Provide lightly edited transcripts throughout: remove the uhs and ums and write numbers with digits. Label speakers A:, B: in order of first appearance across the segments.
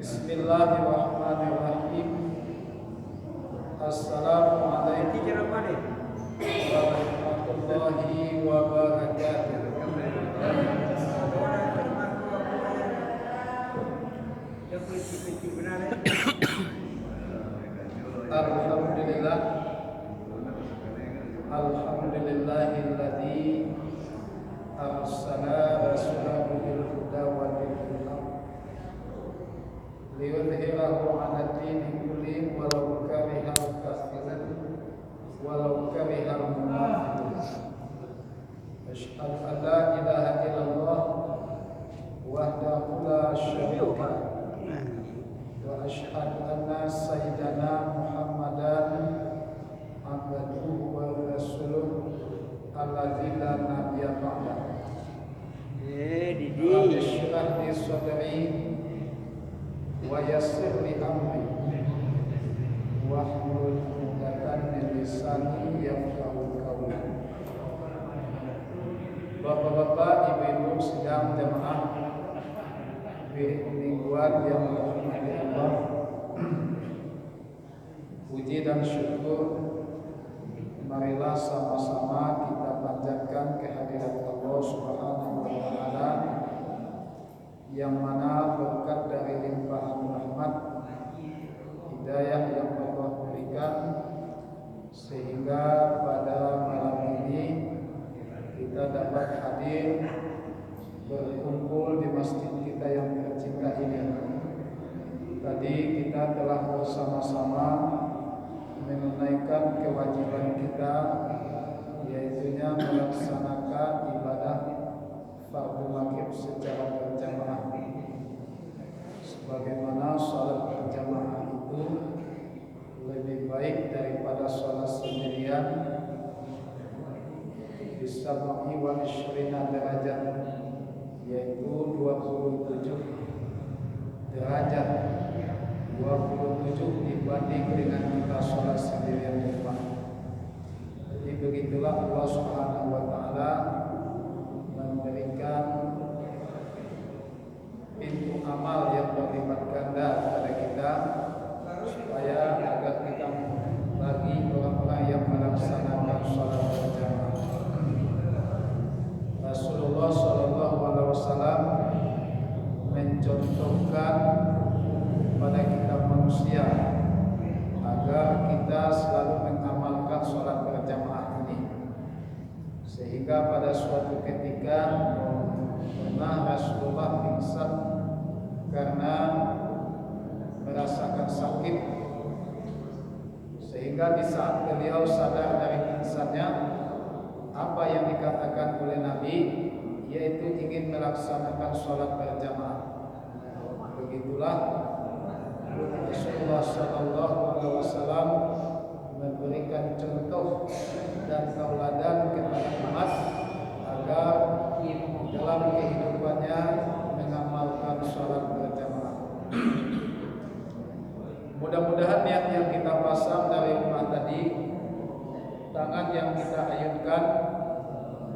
A: Bismillahirrahmanirrahim. Assalamualaikum warahmatullahi wabarakatuh. Alhamdulillah. Alhamdulillahilladzi arsala rasulahu bil huda wa dinil haq liyudhhirahu 'ala dini kulli walau karihal kafirun walau karihal munafiqun. Asyhadu an la ilaha illallah wahdahu la syarika lahu wa asyhadu anna sayyidana Muhammadan abduhu wa rasuluh alladzi la nabiyya ba'dahu. Rabbi shrah li sadri wa yassir li amri wahlul 'uqdatam min lisani yafqahu qawli. Bapak-bapak, ibu-ibu sidang jamaah mingguan yang dirahmati Allah, puji dan syukur marilah sama-sama kita panjatkan kehadirat Allah Subhanahu wa taala, yang mana berkat dari limpahan rahmat hidayah yang Allah berikan sehingga pada malam ini kita dapat hadir berkumpul di masjid kita yang tercinta ini. Tadi kita telah bersama-sama menunaikan kewajiban kita, yaitunya melaksanakan ibadah fardu maghrib secara berjamaah. Sebagaimana salat berjamaah itu lebih baik daripada salat sendirian, bisa wa ishrina derajat, yaitu 27 derajat, 27 dibanding dengan kita sholat sendirian di rumah. Jadi begitulah Allah Subhanahu wa taala memberikan pintu amal yang berlipat ganda kepada kita, supaya agar kita bagi orang-orang yang melaksanakan sholat berjamaah. Rasulullah Shallallahu Alaihi Wasallam mencontohkan pada kita manusia agar kita selalu mengamalkan sholat berjamaah ini, sehingga pada suatu ketika pernah Rasulullah pingsan karena merasakan sakit, sehingga di saat beliau sadar dari pingsannya, apa yang dikatakan oleh Nabi, yaitu ingin melaksanakan sholat berjamaah. Begitulah Rasulullah Sallallahu Alaihi Wasallam memberikan contoh dan tauladan kepada umat agar dalam kehidupannya mengamalkan sholat berjamaah. Mudah-mudahan niat yang kita pasang dari rumah tadi, tangan yang kita ayunkan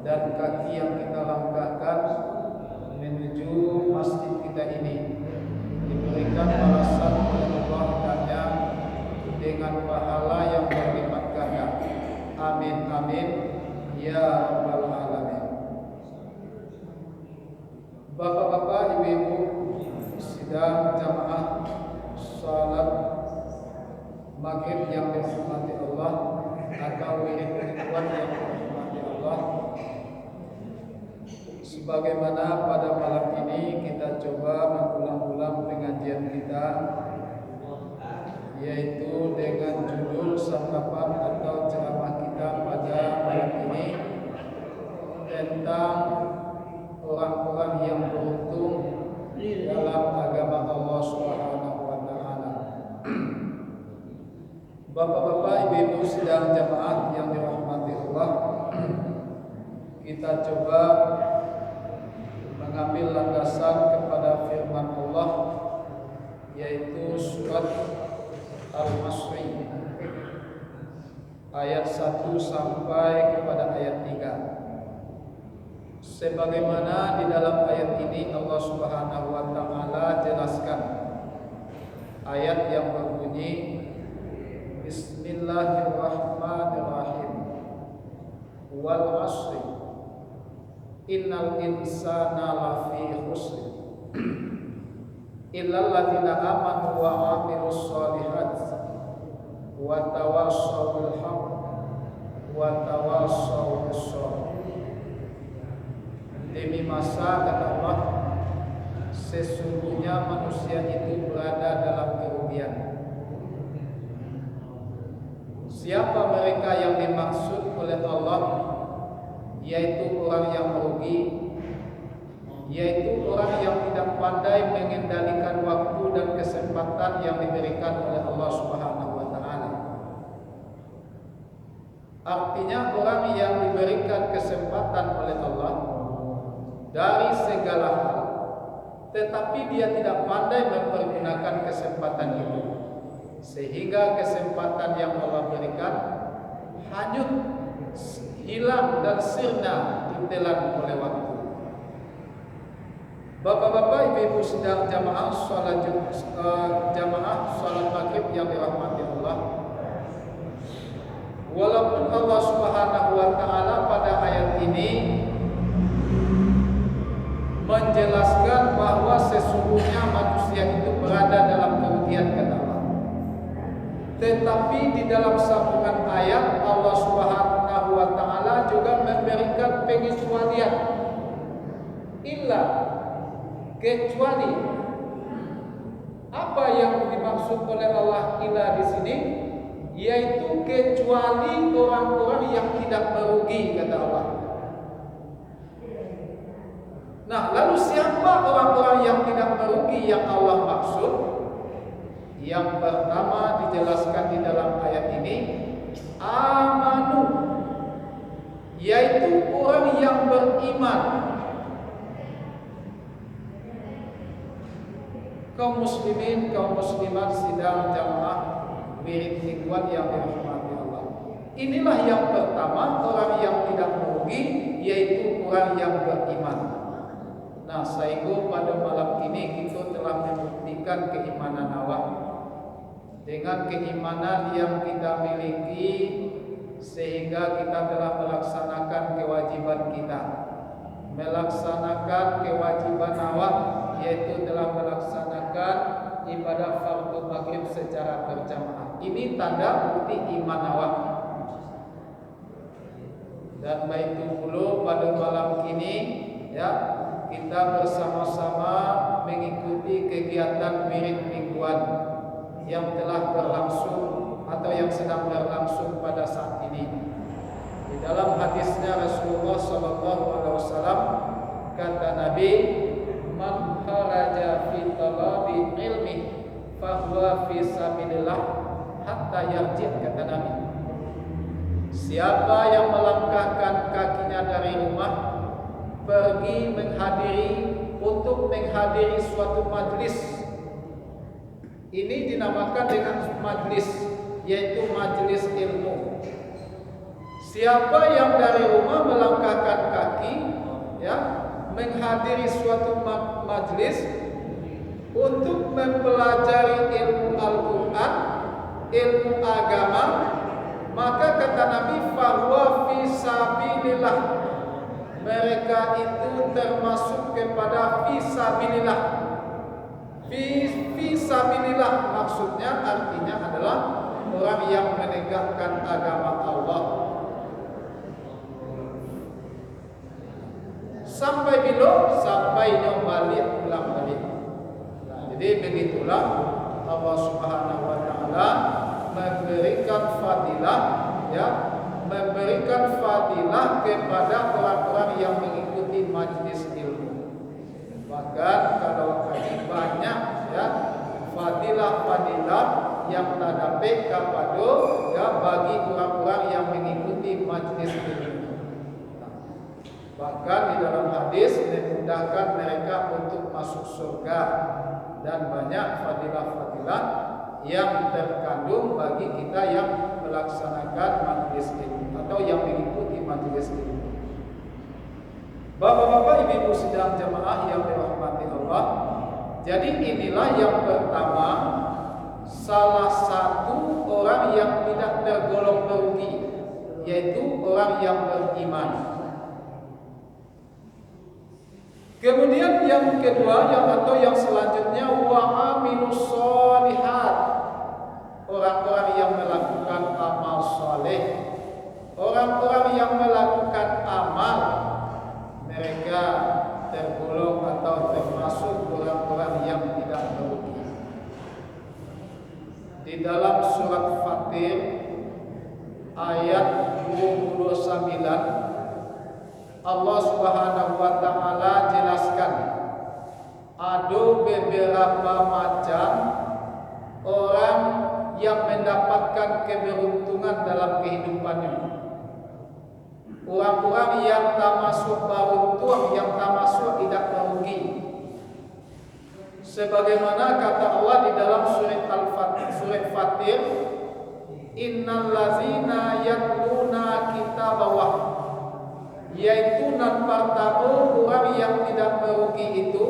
A: dan kaki yang kita langkahkan menuju masjid kita ini diberikan balasan oleh Allah dengannya dengan pahala yang berlipat ganda. Amin amin ya rabbal alamin. Bapak-bapak, ibu-ibu sidang jamaah salat maghrib yang dirahmati Allah atau wirid-wiridwan yang dirahmati Allah, sebagaimana pada malam ini kita coba mengulang-ulang pengajian kita, yaitu dengan judul santapan atau ceramah kita pada malam ini tentang orang-orang yang beruntung dalam agama Allah Subhanahu wa taala. Bapak-bapak, ibu-ibu sidang jamaah yang dirahmati Allah, kita coba mengambil landasan kepada firman Allah, yaitu surat Al-Masri ayat 1 sampai kepada ayat 3. Sebagaimana di dalam ayat ini Allah Subhanahu wa taala jelaskan innal insana lafi khusr illal ladzina amanu wa 'amilus shalihat wa tawassaw bil haqq wa tawassaw bis sabr. Demi masa kata Allah, sesungguhnya manusia itu berada dalam kerugian. Siapa mereka yang dimaksud oleh Allah? Yaitu orang yang merugi, yaitu orang yang tidak pandai mengendalikan waktu dan kesempatan yang diberikan oleh Allah Subhanahu wa taala. Artinya orang yang diberikan kesempatan oleh Allah dari segala hal, tetapi dia tidak pandai mempergunakan kesempatan itu, sehingga kesempatan yang Allah berikan hanyut, hilang dan sirna ditelan oleh waktu. Bapak-bapak, ibu-ibu sedang jamaah salat maghrib yang dirahmati Allah. Walaupun Allah Subhanahu wa taala pada ayat ini menjelaskan bahwa sesungguhnya manusia itu berada dalam kerugian kata Allah, tetapi di dalam sambungan ayat Allah Subhanahu wa taala juga memberikan pengecualian. Illa, kecuali. Apa yang dimaksud oleh Allah illa di sini? Yaitu kecuali orang-orang yang tidak merugi kata Allah. Nah, lalu siapa orang-orang yang tidak merugi yang Allah maksud? Yang pertama dijelaskan di dalam ayat ini, amanu, yaitu orang yang beriman. Kaum muslimin, kaum muslimat sidang jamaah wirid mingguan yang dirahmati Allah. Inilah yang pertama, orang yang tidak merugi, yaitu orang yang beriman. Nah, sehingga pada malam ini kita telah membuktikan keimanan awak. Dengan keimanan yang kita miliki, sehingga kita telah melaksanakan kewajiban kita. Melaksanakan kewajiban awak, yaitu telah melaksanakan ibadah fardhu maghrib secara berjamaah. Ini tanda bukti iman awak. Dan baik dulu pada malam ini, ya, kita bersama-sama mengikuti kegiatan wirid mingguan yang telah berlangsung atau yang sedang berlangsung pada saat ini. Di dalam hadisnya Rasulullah SAW kata Nabi, man kharaja fi talabi ilmi fahuwa fi sabilillah hatta yarji', kata Nabi. Siapa yang melangkahkan kakinya dari rumah pergi untuk menghadiri suatu majlis. Ini dinamakan dengan majlis, yaitu majlis ilmu. Siapa yang dari rumah melangkahkan kaki, ya, menghadiri suatu majlis untuk mempelajari ilmu Al-Quran, ilmu agama, maka kata Nabi, fahuwa fi sabilillah, mereka itu termasuk kepada fisabilillah. Fisabilillah maksudnya artinya adalah orang yang menegakkan agama Allah. Sampai bila? Sampai balik pulang balik. Nah, jadi begitulah Allah Subhanahu wa taala memberikan fadilah, ya, memberikan fadilah kepada orang-orang yang mengikuti majlis ilmu. Bahkan kalau kaji banyak, ya, fadilah-fadilah yang terdapat kepada, ya, bagi orang-orang yang mengikuti majlis ilmu. Bahkan di dalam hadis memudahkan mereka untuk masuk surga, dan banyak fadilah-fadilah yang terkandung bagi kita yang melaksanakan majlis ilmu atau yang mengikuti majlis ilmu. Bapak-bapak, ibu-ibu sidang jamaah yang dirahmati Allah. Jadi inilah yang pertama, salah satu orang yang tidak tergolong merugi, yaitu orang yang beriman. Kemudian yang kedua yang selanjutnya wa amilus sholihat, orang-orang yang melakukan amal soleh, orang-orang yang melakukan amal, mereka tergolong atau termasuk orang-orang yang tidak merugi. Di dalam surat Fatir ayat 29 Allah Subhanahu wa taala jelaskan ada beberapa macam orang yang mendapatkan keberuntungan dalam kehidupannya. Orang-orang yang tak masuk beruntung, yang tak masuk tidak merugi. Sebagaimana kata Allah di dalam surat Fatir, innal ladzina yatluna kitabawah, yaitu nan pertama orang yang tidak merugi itu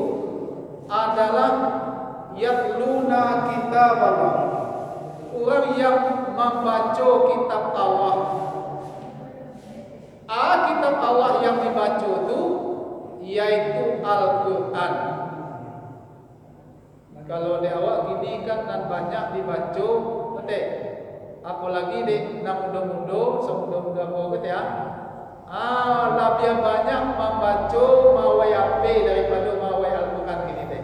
A: adalah yatluna kitabawah, orang yang membaca kitab Allah. Kitab Allah yang dibaca itu yaitu Al-Quran. Kalau di awak gini kan dan banyak dibaca, betul? Apalagi di muda-muda, semuda-muda kau betul ya? Lebih banyak membaca mawai ape daripada mawai Al-Quran gini deh.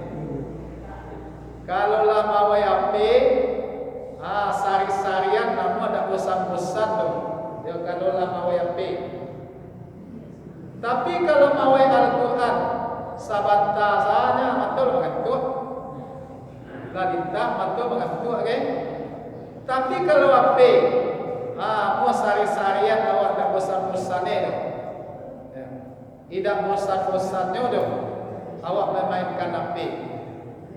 A: Kalau lah mawai ape, sari-sarian nama tak bosan-bosan tu. Dia kalau lah mawai ape. Tapi kalau mawai Al-Quran, sabanta saja matul mengantuk. Ladintah matul mengantuk, okay? Tapi kalau ape, mau sari-sarian awak tak bosan-bosannya tu. Tidak bosan-bosannya tu, awak memainkan ape.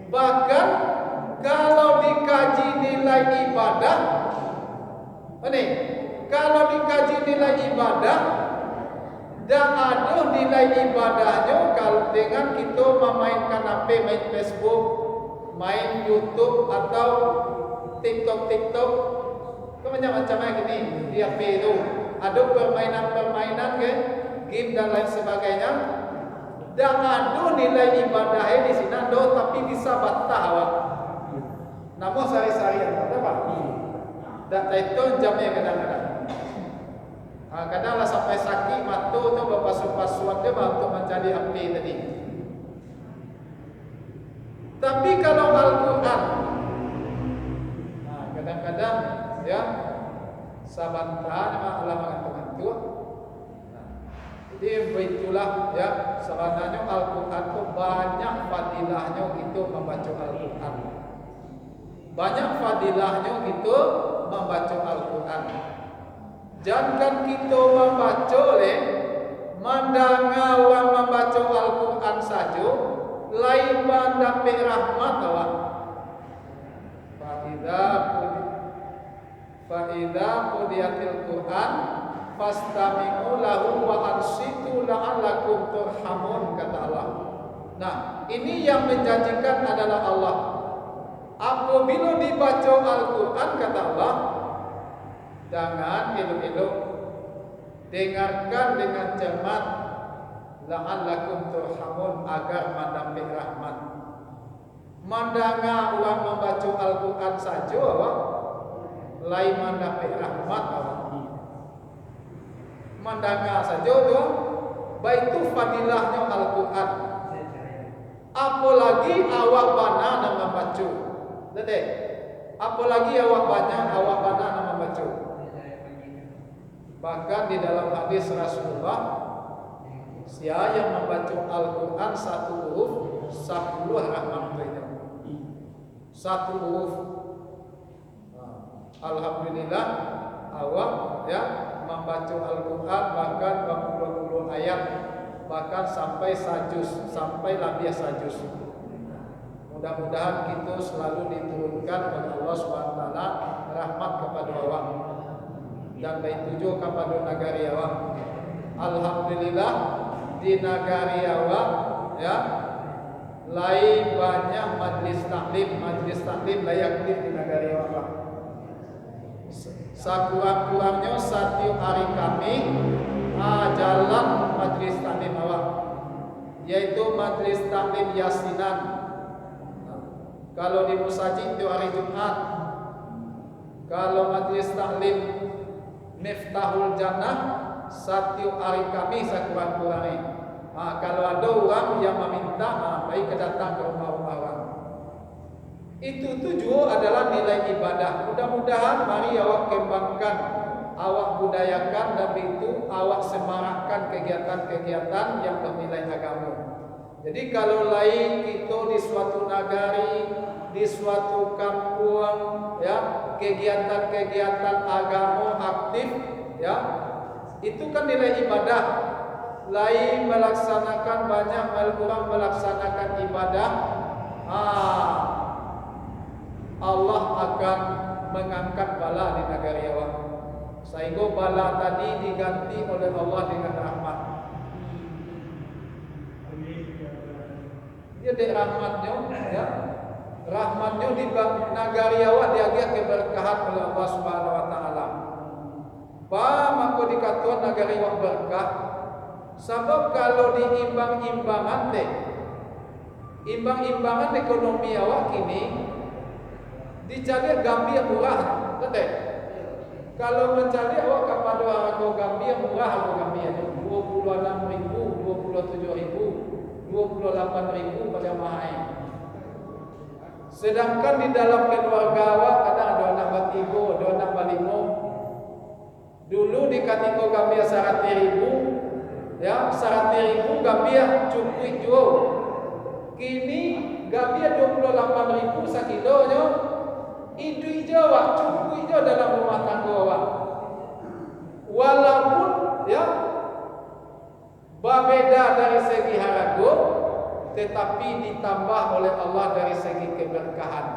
A: Bahkan kalau dikaji nilai ibadah, kalau dikaji nilai ibadah, dan ada nilai ibadahnya kalau dengan kita memainkan HP, main Facebook, main YouTube atau TikTok, macam-macam gini di HP itu. Ada permainan-permainan kan, game dan lain sebagainya. Dan ada nilai ibadahnya di sini, tapi bisa batah awak. Namun sehari-harian, ada apa? Tak itu jamnya kadang-kadang. Kadang-kadang sampai sakit mata tu berpasuan-pasuan dia untuk menjadi api tadi. Tapi kalau Al-Quran, kadang-kadang ya sabantahan malah mengantuk-antuk. Jadi begitulah ya, sebenarnya Al-Quran itu banyak fadilahnya kita membaca Al-Quran. Banyak fadilahnya kita membaca Al-Quran. Jangan kita membaca mendengar orang membaca Al-Quran saja, lain mendapat rahmat awak. Fa'idha qudiyatil Quran fastami'u lahu wa ansitu la'allakum turhamun, kata Allah. Nah, ini yang menjanjikan adalah Allah. Apabila dibaca Al-Quran, kata Allah, jangan elok-elok, dengarkan dengan cermat, la'allakum turhamun, agar mendapat rahmat. Mendengar orang membaca Al-Quran saja awak, lain mendapat rahmat awak. Mendengar saja tu, baik itu fadilahnya Al-Quran. Apalagi awak bana dan membaca, betul? Apalagi awak banyak awak bana dan membaca. Bahkan di dalam hadis Rasulullah, siapa yang membaca Al-Quran satu huruf, 10 rahmat beliau. Satu huruf. Alhamdulillah awak ya membaca Al-Quran bahkan 20 ayat, bahkan sampai sajus, sampai lebih sajus. Mudah-mudahan kita selalu diturunkan oleh Allah SWT rahmat kepada awak dan baik tujuh kepada negara awak. Alhamdulillah di negara awak ya, lain banyak majlis taklim layak di negara awak. Sekurang-kurangnya satu hari kami jalan majlis taklim awak. yaitu majlis taklim yasinan. Kalau di musajid itu hari Jumat. Kalau majlis taklim Miftahul Jannah satu hari Kamis kurang-kurangnya. Kalau ada orang yang meminta, baik datang ke rumah-rumah orang. Itu tujuh adalah nilai ibadah. Mudah-mudahan mari awak kembangkan, awak budayakan, dan itu awak semarakkan kegiatan-kegiatan yang bernilai agama. Jadi kalau lain kita di suatu nagari, di suatu kampung, ya, kegiatan-kegiatan agama aktif, ya, itu kan nilai ibadah. Lain melaksanakan banyak orang melaksanakan ibadah, Allah akan mengangkat bala di negara awak. Sehingga bala tadi diganti oleh Allah dengan rahmat. Dia dek rahmatnya, ya. Rahmatnya di negara awak diagih keberkahan oleh Allah Subhanahu Wa Taala. Maka dikatakan negara awak berkah. Sebab kalau diimbang-imbangan imbang-imbangan ekonomi awak kini dicari Gambia murah, betul? Kalau mencari awak kepada harga Gambia murah, harga Gambia 26.000, 27.000, 28.000 pada mahal. Sedangkan di dalam keluarga awak kadang ada anak batigo, ada anak balimo. Dulu di Katiko Gambia 100.000. Ya, 100.000 Gambia cukup jual. Kini Gambia 28.000 sekilonya. Itu Jawa cukup hijau dalam rumah tangga awak. Walaupun ya berbeda dari segi harga, tetapi ditambah oleh Allah dari segi keberkahan.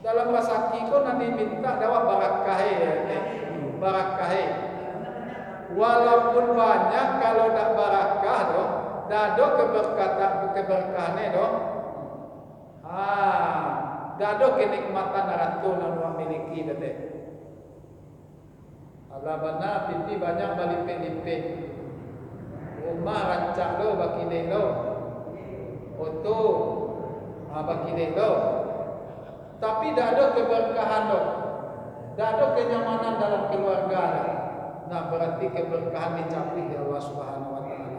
A: Dalam bahasa kiko nanti minta dapat barakah ya, barakah. Walaupun banyak, kalau tak barakah doh, dah ada keberkahannya doh. Dah ada kenikmatan ratu yang orang miliki betul. Allah benar pinti banyak balipin-lipin. Rumah rancang lo baki lo. Oto baki lo. Tapi dah ada keberkahan lo. Dah ada kenyamanan dalam keluarga lo. Nah, berarti keberkahan dicapai di Allah Subhanahu Wa Taala.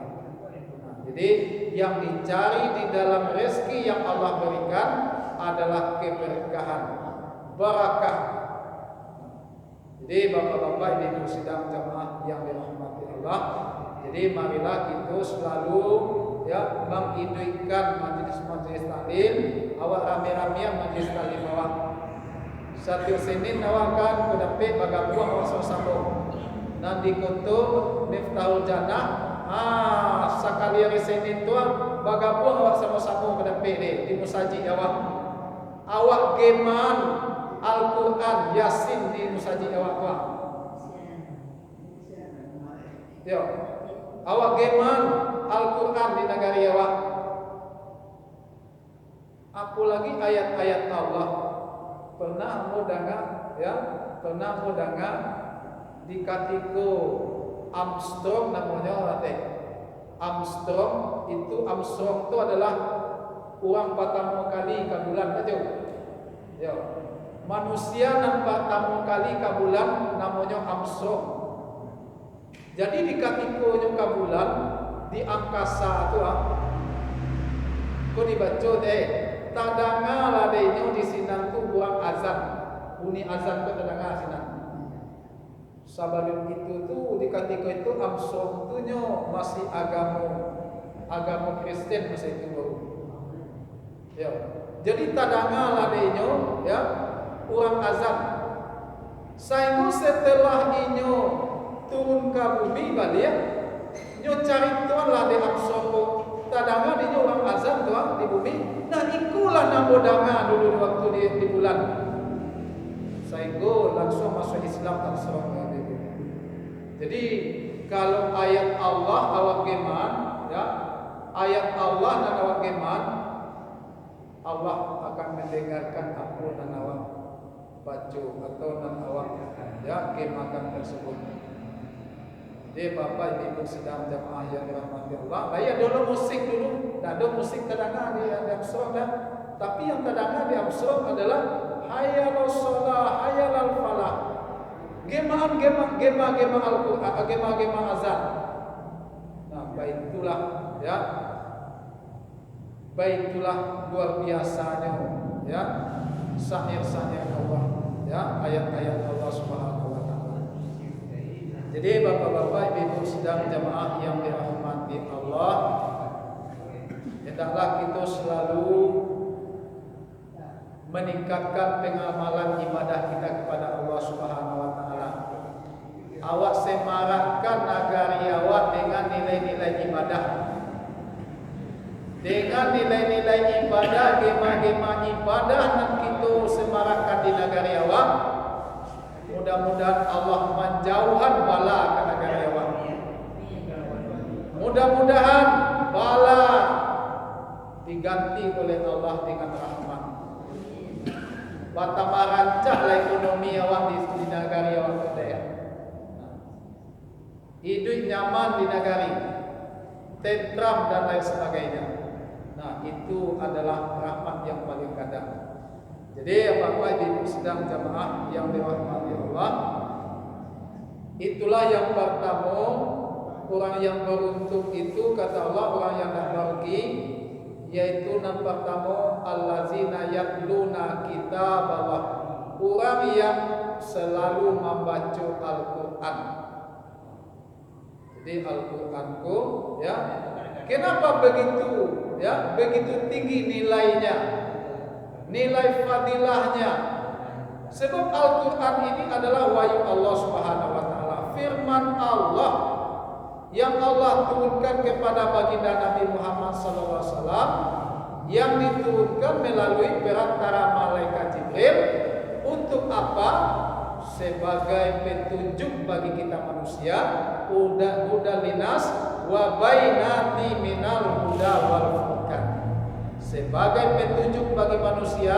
A: Jadi yang dicari di dalam rezeki yang Allah berikan adalah keberkahan, barakah. Jadi bapak-bapak ibu sidang jamaah yang dirahmati Allah. Jadi marilah kita selalu ya mengidupkan majlis-majlis taklim, awak rame-rame majlis taklim awak. Satu Senin awak kan kedapet bagabuah awak sama-sama. Nanti kutub Miftahul Jannah, sekali hari Senin tu bagabuah awak sama-sama kedapet di musajid awak. Awak geman Al-Quran Yasin di musajid awak tu. Yo, awak geman Al-Quran di negara awak. Apalagi ayat-ayat Allah. Pernah mau dengar ya? Pernah mau dengar di Katiko Armstrong namanya nanti. Armstrong itu adalah orang pertama kali ke bulan betul. Ya. Manusia yang pertama kali ke bulan namanya Armstrong. Jadi di Katiko ke bulan di angkasa tu kau dibaca tak dengar lah di sinan tu buang azan. Bunyi azan tu tak dengar sinan. Sebelum itu tu di ketika itu Armstrong tu masih agama Kristen masih itu baru. Ya. Jadi tak dengar lah ya orang azan. Sehingga setelah inyo turun ke bumi balik, nyo cari tuan lah di Armstrong. Tak dengar dia orang azan tuan di bumi. Nah ikulah namo dengar dulu waktu di bulan. Sehingga langsung masuk Islam langsung. Jadi kalau ayat Allah awak geman, ya, ayat Allah dan awak geman, Allah akan mendengarkan apa yang awak baca atau yang awak ya gemakan tersebut. Jadi Bapak Ibu sedang jamaah yang dirahmati Allah. Bayar dulu musik dulu. Tak ada musik terdengar di Amsro dah. Tapi yang terdengar di Amsro adalah hayalus shalah, hayalal falah. Gema Al-Qur'an, gema azan. Nah, baitulah ya. Baitulah luar biasanya ya. Syair-syair Allah ya, ayat-ayat Allah Subhanahu wa taala. Jadi Bapak-bapak, Ibu sedang jamaah yang dirahmati Allah, hendaklah kita selalu meningkatkan pengamalan ibadah kita kepada Allah Subhanahu wa taala. Awak semarakkan nagari awak dengan nilai-nilai ibadah. Dengan nilai-nilai ibadah, gema-gema ibadah yang kita semarakkan di negara awak, mudah-mudahan Allah menjauhkan bala ke negara awak. Mudah-mudahan bala diganti oleh Allah dengan rahmat. Batama rancaklah ekonomi awak di negara awak kedaya. Hidup nyaman di negara, tentram dan lain sebagainya. Nah, itu adalah rahmat yang paling kadang. Jadi Bapak Ibu sedang jamaah yang dirahmati Allah, itulah yang pertama, orang yang beruntung itu kata Allah, orang yang tak merugi, yaitu yang pertama allazina yatluna kitab Allah, orang yang selalu membaca Al-Qur'an. Jadi Al-Qur'anku ya, kenapa begitu? Ya, begitu tinggi nilainya, nilai fadilahnya. Sebab Al-Quran ini adalah wahyu Allah Subhanahu wa taala, firman Allah yang Allah turunkan kepada baginda Nabi Muhammad sallallahu alaihi wasallam, yang diturunkan melalui perantara malaikat Jibril. Untuk apa? Sebagai petunjuk bagi kita manusia, huda linas wa bainati minal huda wal furqan. Sebagai petunjuk bagi manusia,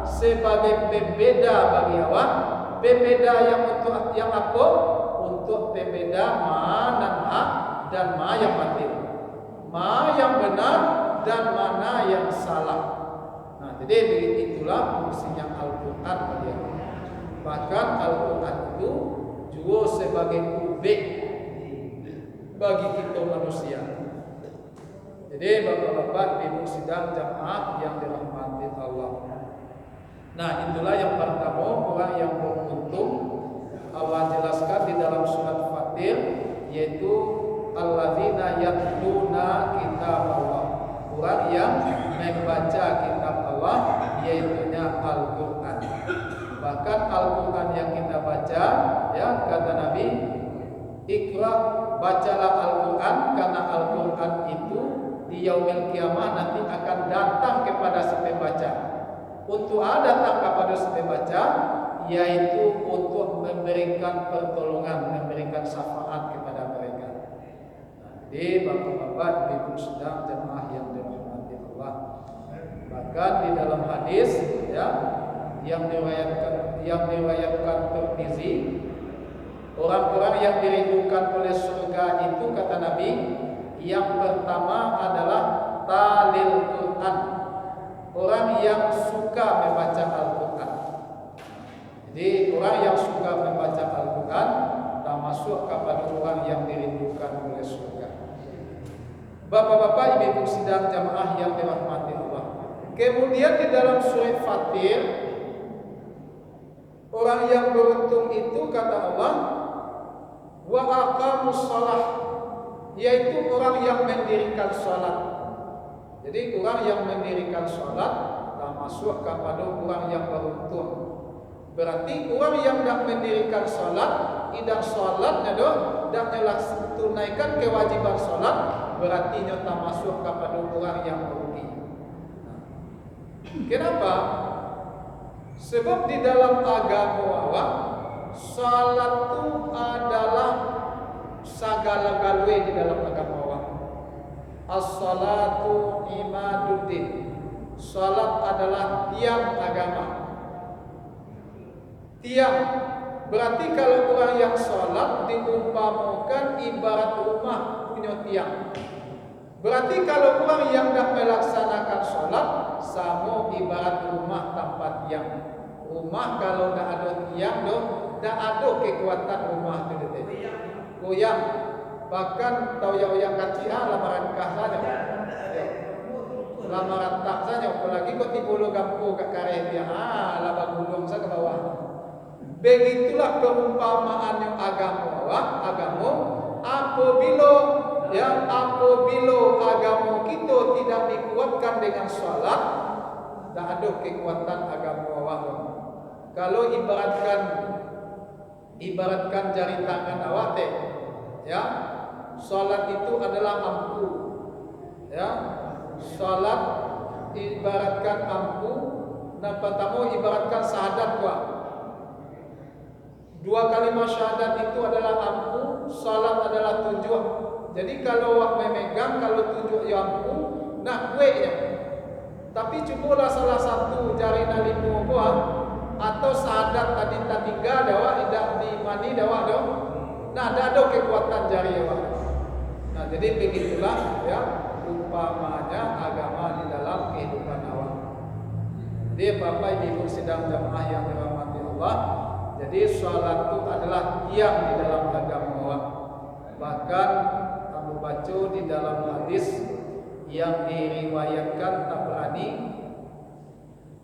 A: sebagai pembeda bagi awak, pembeda yang untuk yang apa? Untuk pembeda mana hak dan mana yang batil, mana yang benar dan mana yang salah. Nah, jadi begitulah fungsinya Al-Qur'an bagi awak. Bahkan Al-Quran itu juga sebagai ubek bagi kita manusia. Jadi Bapak-bapak, Ibu sidang jamaah yang dirahmati Allah. Nah, itulah yang pertama, orang yang beruntung. Allah jelaskan di dalam surat Fatir, yaitu alladzina yatluna kitab Allah, orang yang membaca kitab Allah, yaitu Al-Quran. Bahkan Al-Quran yang kita baca, ya kata Nabi, Iqra, bacalah Al-Quran, karena Al-Quran itu di yaumil kiamah nanti akan datang kepada si pembaca. Untuk datang kepada si pembaca, yaitu untuk memberikan pertolongan, memberikan syafaat kepada mereka. Jadi Bapak-bapak, Ibu sedang jemaah yang dirahmati Allah. Bahkan di dalam hadis, ya, yang diriwayatkan Tirmizi, orang-orang yang dirindukan oleh surga itu kata Nabi, yang pertama adalah talil Quran, orang yang suka membaca Al-Quran. Jadi orang yang suka membaca Al-Quran termasuk kepada orang yang dirindukan oleh surga. Bapak-bapak, Ibu sidang jamaah yang dirahmati Allah. Kemudian di dalam surat Fatir, orang yang beruntung itu kata Allah, wa aqamus shalah, yaitu orang yang mendirikan salat. Jadi orang yang mendirikan salat termasuk kepada orang yang beruntung. Berarti orang yang tidak mendirikan salat, tidak salatnya tidak tunaikan kewajiban salat, berarti termasuk kepada orang yang merugi. Kenapa? Sebab di dalam agama awak, salat itu adalah segala-galanya di dalam agama awak. As-salatu imaduddin. Salat adalah tiang agama. Tiang Berarti kalau orang yang sholat diumpamakan ibarat rumah punya tiang. Berarti kalau orang yang tidak melaksanakan sholat sama ibarat rumah tanpa tiang. Rumah kalau tidak ada tiang, tidak ada kekuatan rumah itu. Goyang. Bahkan tahu yang kacil lamaran kah saja. Lamaran tak saja. Apalagi kok tibulu gampu kat kareh dia. Laba gulung saya ke bawah. Begitulah perumpamaan yang agama apabila agama kita tidak dikuatkan dengan sholat, tak ada kekuatan agama awak. Kalau ibaratkan jari tangan awak teh, ya, sholat itu adalah ampu, ya, sholat ibaratkan ampu, dan pertama ibaratkan syahadat kuat. Dua kalimat syahadat itu adalah ampu, salat adalah tunjuk. Jadi kalau awak memegang, kalau tunjuk yang ampu, nak gue ya. Tapi cubalah salah satu jari nalimu buah atau syahadat tadi tiga dawa tidak di mani dawa dong. Nah, ada kekuatan jari awak. Nah, jadi begitulah ya umpamanya agama di dalam kehidupan awak. Jadi Bapak Ibu sidang jamaah yang dirahmati Allah. Jadi sholat itu adalah tiang di dalam agama. Bahkan Abu baca di dalam hadis yang diriwayatkan Tabrani,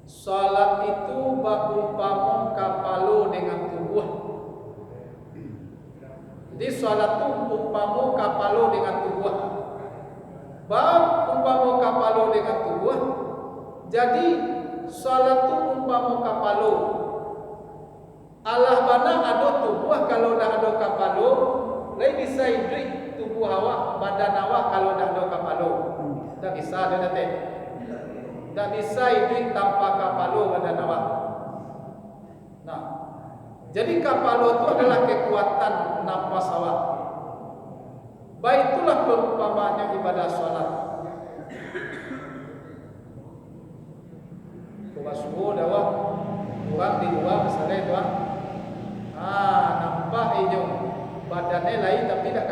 A: sholat itu bakumpama kapalo dengan tubuh. Jadi sholat itu umpama kapalo dengan tubuh. Umpama kapalo dengan tubuh. Jadi sholat itu umpama kapalo. Allah bana ada tubuh kalau dah ada kapalo, lain bisa hidup tubuh awak, badan awak kalau dah ada kapalo. Tak bisa ada nanti. Tak bisa hidup tanpa kapalo badan awak. Nah, jadi kapalo itu adalah kekuatan nafas awak. Baik itulah perumpamaannya ibadah sholat. Kubasuh dawah orang di luar misalnya tuan. Nampak hijau badannya lain tapi tak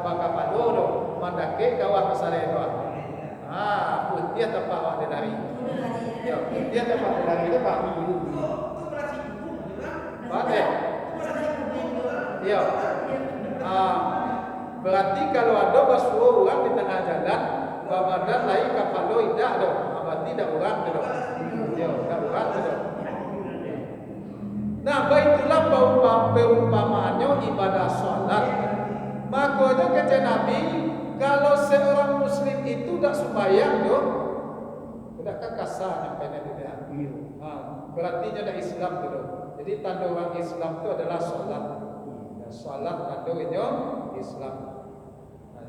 A: bakal padu doh. Mandake kawah misalnya tuan. Putih tempat awak dari. Ya, putih tempat dari itu pak. Pada. Ya. Berarti kalau ada basuh orang di tengah jalan, badan lain kapalo tidak doh. Berarti tidak orang doh. Ya, tidak orang doh. Nah, baitulah perumpamaannya ibadah sholat. Makanya kata Nabi, kalau seorang Muslim itu tidak sembahyang, tidak kasar sampai dia. Berarti dia ada Islam tu. Jadi tanda orang Islam itu adalah sholat. Sholat tandanya Islam.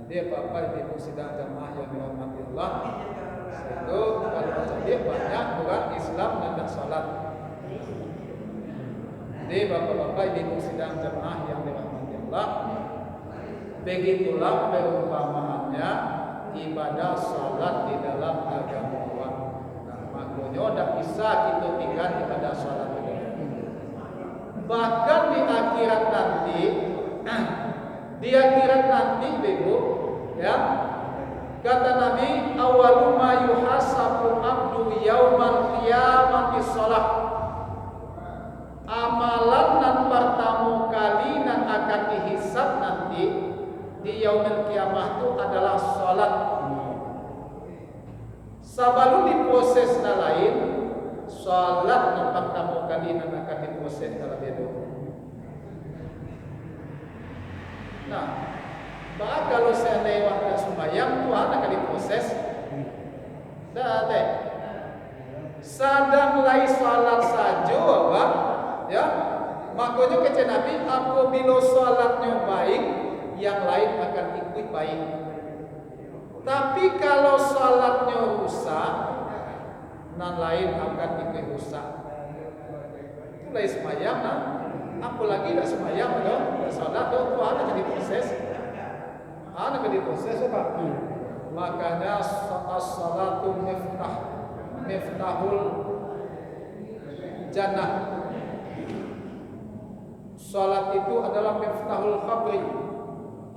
A: Jadi Bapak Ibu sidang jamaah yang dirahmati Allah, itu kalau jadi banyak orang Islam dan tidak sholat. Jadi bapak-bapak ibu sidang jemaah yang dirahmati Allah, begitulah perumpamaannya ibadah salat di dalam agama. Nah, makanya tidak bisa kita tinggal ibadah salat itu. Bahkan di akhirat nanti, ibu, ya, kata Nabi, awalu ma yuhasabu abdu yaumal qiyamati shalah. Amalan nan pertama kali nan akan dihisab nanti di yaumil kiamah itu adalah sholat. Sebelum diproses lain, sholat nan pertama kali nan akan diproses dalam hidup. Nah, bahkan kalau saya lewat sembahyang Tuhan akan diproses. Dah teh. Sadang lai sholat saja, apa? Ya, makanya kata Nabi, apabila sholatnya baik, yang lain akan ikut baik. Tapi kalau sholatnya rusak, yang lain akan ikut rusak. Itu lain semayang, apalagi tidak semayang, tidak sholat, itu akan diproses. Akan diproses, Pak. Makanya as-salatu miftahul jannah. Salat itu adalah miftahul khabri.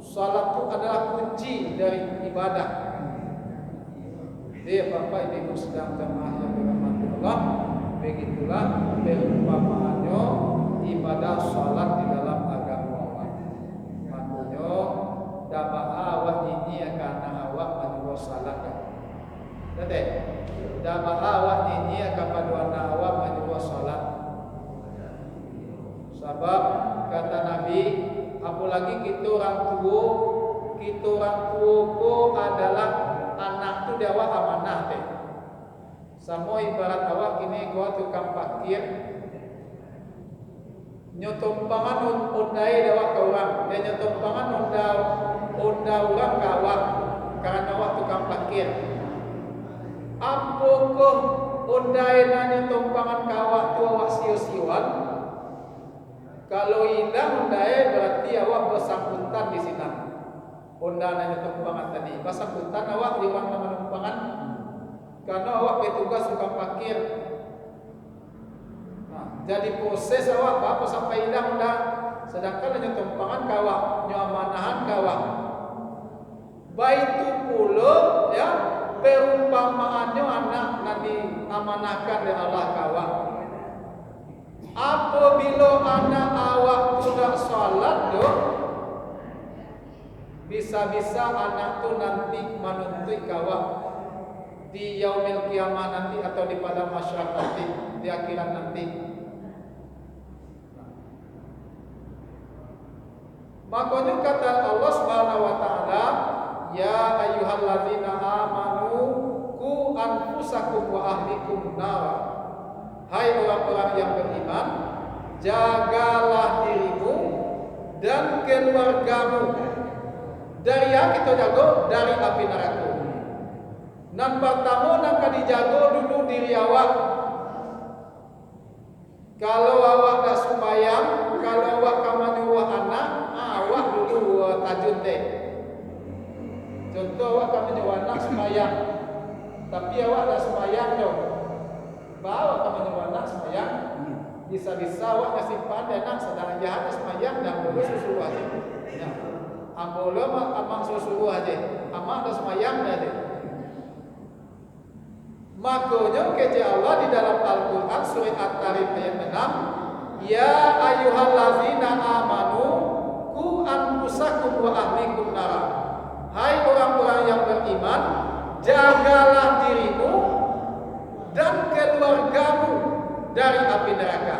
A: Salat itu adalah kunci dari ibadah. Jadi Bapak Ibu sedang jemaah yang dirahmati Allah, begitulah perumpamaannya ibadah salat di dalam agama Allah. Maknanya dapat awak ini karena awak menjual salat. Jadi dapat awak ini kepada awak menjual salat. Sebab kata Nabi, apalagi kita orang tua adalah anak tu dia awak amanah teh. Sama ibarat awak kini gua tukang parkir, nyotompangan undai dia awak ke orang, dia nyotompangan unda orang ke awak karena awak tukang parkir. Apakah undai nanya tumpangan ke awak tu awak siu-siuan? Kalau hilang undai berarti awak bersangkutan di sini. Undang nanya tumpangan tadi, bersangkutan awak di mana tumpangan? Karena awak bertugas tukang parkir. Nah, jadi proses awak apa sampai hilang undang. Sedangkan nanya tumpangan kawak, nyamanahan kawak. Baik itu pula ya perumpamaannya anak nanti amanahkan oleh Allah kawak. Apabila anak awak sudah salat doh, bisa-bisa anak tu nanti menuntut kawak di yaumil kiamah nanti atau di pada masyarakat nanti, di akhirat nanti. Makanya kata Allah Subhanahu wa taala, ya ayyuhalladzina amanu qu anfusakum wa ahlikum nar. Hai orang-orang yang beriman, jagalah dirimu dan keluargamu dari yang kita jago dari api neraka. Nan pertama nak dijaga dulu diri awak. Kalau awak dah sembahyang, kalau awak kamanyuwah anak, awak dulu tajud deh. Contoh awak kamanyuwah anak sembahyang, tapi awak dah sembahyang dong. Bawa kamanyuwah anak sembahyang, bisa-bisa awak kasih pada anak sedang jahat sembahyang dan boleh susu aja. Ya, amboleh amak susu aja, amak dah sembahyang aja. Makanya keja Allah di dalam Al-Quran surah At-Tarim ayat 6, ya ayyuhallazina amanu qu anfusakum wa ahlikum nara. Hai orang-orang yang beriman, jagalah dirimu dan keluargamu dari api neraka.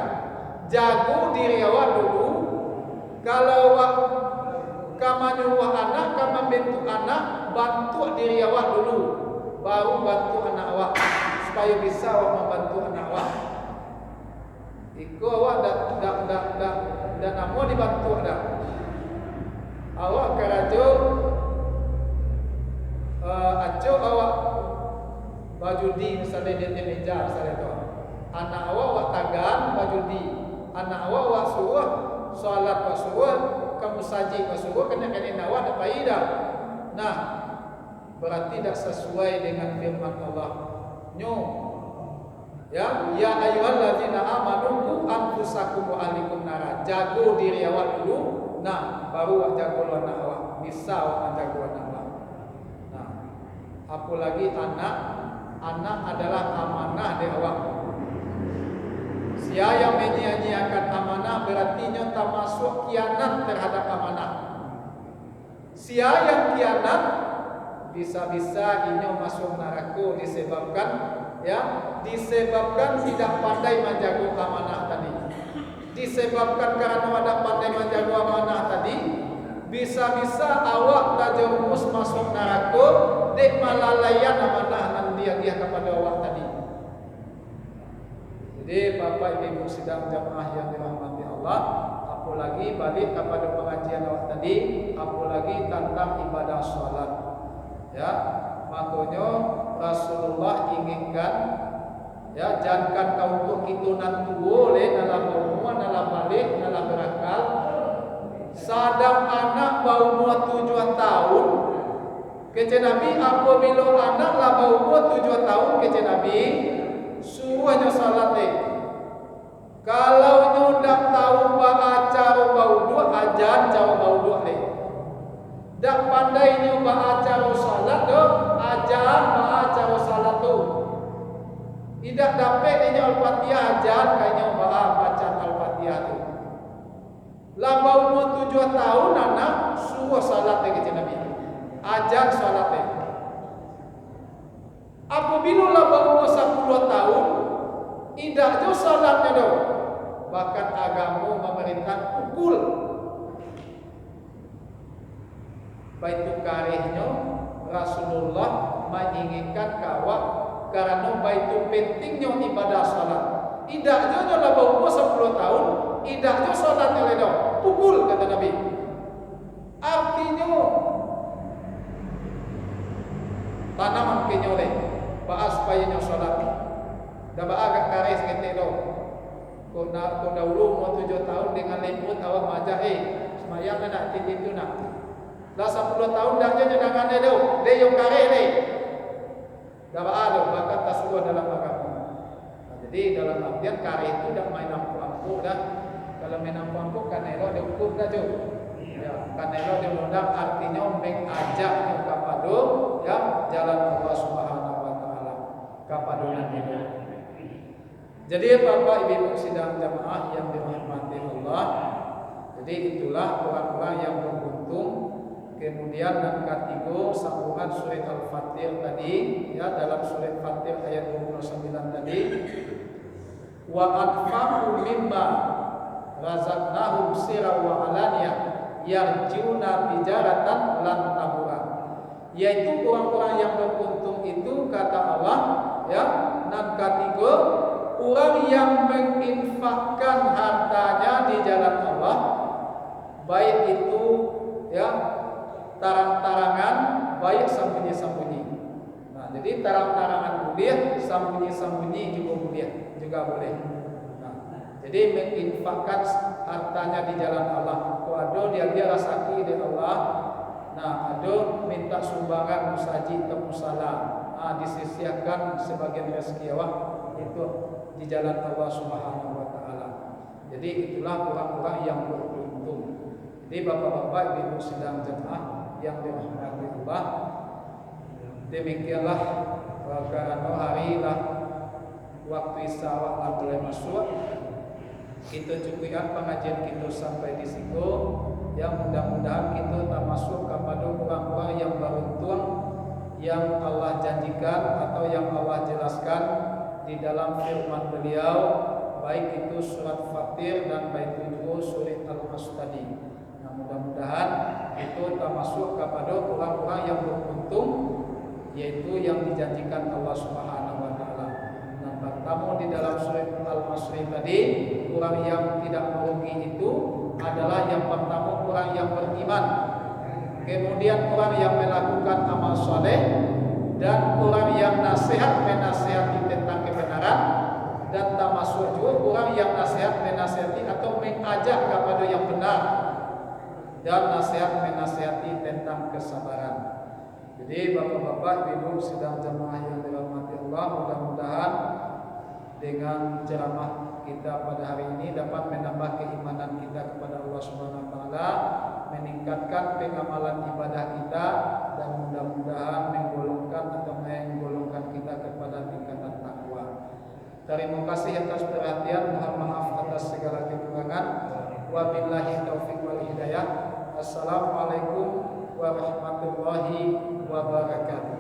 A: Jago diri awak dulu. Kalau awak kamanyuwah anak, kamambentuk anak, bantu diri awak dulu, baru bantu anak awak supaya bisa awak membantu anak awak. Iko awak dak namo dibantu dak. Awak kerajo aco awak baju di misalnya dia meja misalnya tu. Anak awak tagan baju di. Anak awak suruh salat awak suruh kamu saji awak suruh kena awak ada faedah. Nah, berarti tidak sesuai dengan firman Allah. Ya ayyuhalladzina amanu qu anfusakum wa ahlikum nara. Jago diri awak dulu, nah baru awak jago anak awak. Bisa awak jago anak awak. Nah, apalagi anak adalah amanah di awak. Sia yang menyia-nyiakan amanah berarti nyata masuk kianat terhadap amanah. Sia yang kianat bisa-bisa inyo masuk neraka disebabkan tidak pandai menjaga amanah tadi. Disebabkan karena tidak pandai menjaga amanah tadi, bisa-bisa awak terjerumus masuk neraka dek malalaian amanah nan dia kepada awak tadi. Jadi Bapak Ibu sidang jamaah yang dirahmati Allah, apalagi balik kepada pengajian awak tadi, apalagi tentang ibadah salat. Ya, makanya Rasulullah inginkan ya jangan kau untuk kita nanti boleh dalam umur, dalam balik, dalam berakal. Sadang anak bau umur 7 tahun, kece Nabi apabila anak lah bau umur 7 tahun kece Nabi suruhnya salat. Kalau nyodak tahu baca pandainya baca salat do ajan baca salat tu. Tidak dapat ini Al-Fatihah ajan kayaknya baca Al-Fatihah tu. Lah bau umur 7 tahun anak suruh salat ke Nabi. Ajan salat. Apabila lah bau umur 10 tahun tidak jo salatnya do. Bahkan agama memerintah pukul. Baitu karehnya Rasulullah menginginkan kawak karena baitu pentingnya ibadah salat. Tidak jo lah bau umur 10 tahun, tidak jo salatnya ledo. Pukul kata Nabi. Artinya tanaman kenyole baas payanya salat. Daba agak kares kete do. Ko dahulu mau 7 tahun dengan lembut awak majak semayang nak itu nak. Dah 10 tahun dah je jangan dia do. Dia yang kares ni. Daba ada bakat tasawuf dalam agama. Jadi dalam artian kares itu dah main ampu-ampu dah. Kalau main ampu-ampu kanelo dia ukur dah jo. Ya, kanelo dia undang artinya mengajak kepada ya jalan Allah Subhanahu wa taala kapadonan itu. Jadi Bapak Ibu sidang jamaah yang dirahmati Allah, jadi itulah orang-orang yang beruntung. Kemudian yang ketiga sambungan surat Al-Fatir tadi ya dalam surat Fatir ayat 29 tadi wa anfaqu mimma razaqnahum sirran wa alaniyah yarjuna tijaratan lan tabura, yaitu orang-orang yang beruntung itu kata Allah ya. Dan ketiga orang yang menginfakkan hartanya di jalan Allah, baik itu ya tarang-tarangan, baik sembunyi-sembunyi. Nah, jadi tarang-tarangan boleh, sembunyi-sembunyi juga boleh. Nah, jadi menginfakkan hartanya di jalan Allah. Kalau ada dia rasaki di Allah, nah ada minta sumbangan musaji atau musala, disisiakan sebagian rezeki awak itu di jalan Allah Subhanahu wa taala. Jadi itulah orang-orang yang beruntung. Jadi bapak-bapak ibu sidang jemaah yang dirahmati Allah, demikianlah karena hari lah waktu isya lah boleh masuk. Kita cukupkan pengajian kita sampai di situ. Yang mudah-mudahan kita tak masuk kepada orang-orang yang beruntung yang Allah janjikan atau yang Allah jelaskan di dalam firman beliau, baik itu surat Fatir dan baik itu juga surat Al-Mas tadi. Nah, mudah-mudahan itu tak masuk kepada orang-orang yang beruntung, yaitu yang dijanjikan Allah Subhanahu wa taala. Nah, pertama di dalam surat Al-Mas tadi, orang yang tidak merugi itu adalah yang pertama orang yang beriman, kemudian orang yang melakukan amal soleh, dan orang yang menasihati tentang kebenaran, dan termasuk juga orang yang menasihati atau mengajak kepada yang benar, dan menasihati tentang kesabaran. Jadi bapak-bapak ibu sidang jamaah yang dirahmati Allah, mudah-mudahan dengan ceramah kita pada hari ini dapat menambah keimanan kita kepada Allah Subhanahu wa taala, meningkatkan pengamalan ibadah kita, dan mudah-mudahan menggolongkan kita kepada tingkatan takwa. Terima kasih atas perhatian, mohon maaf atas segala kekurangan. Wabillahi taufiq wal hidayah. Assalamualaikum warahmatullahi wabarakatuh.